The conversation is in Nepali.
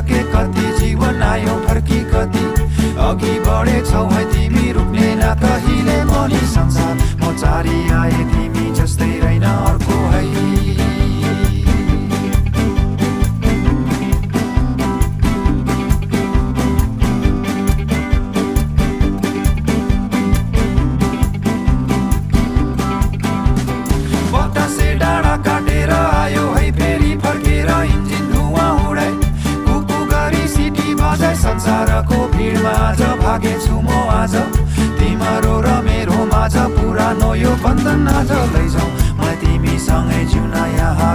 सके कति जीवन आयो फर्की कति अघि बढेछौ है तिमी रुक्ने न कहिले पनि संसार म चारी आए तिमी जस्तै रहेन अर्को है बतासे डाँडा काटेर आयो है फेरि फर्केर इन्जिन धुवा उडाई कुकु गरी सिटी बजाई संसारको भिडमा आज भागेछु म आज तिम्रो र मेरो माझ पुरानो यो बन्धन आज लैजाऊ मलाई तिमीसँगै जिउन यहाँ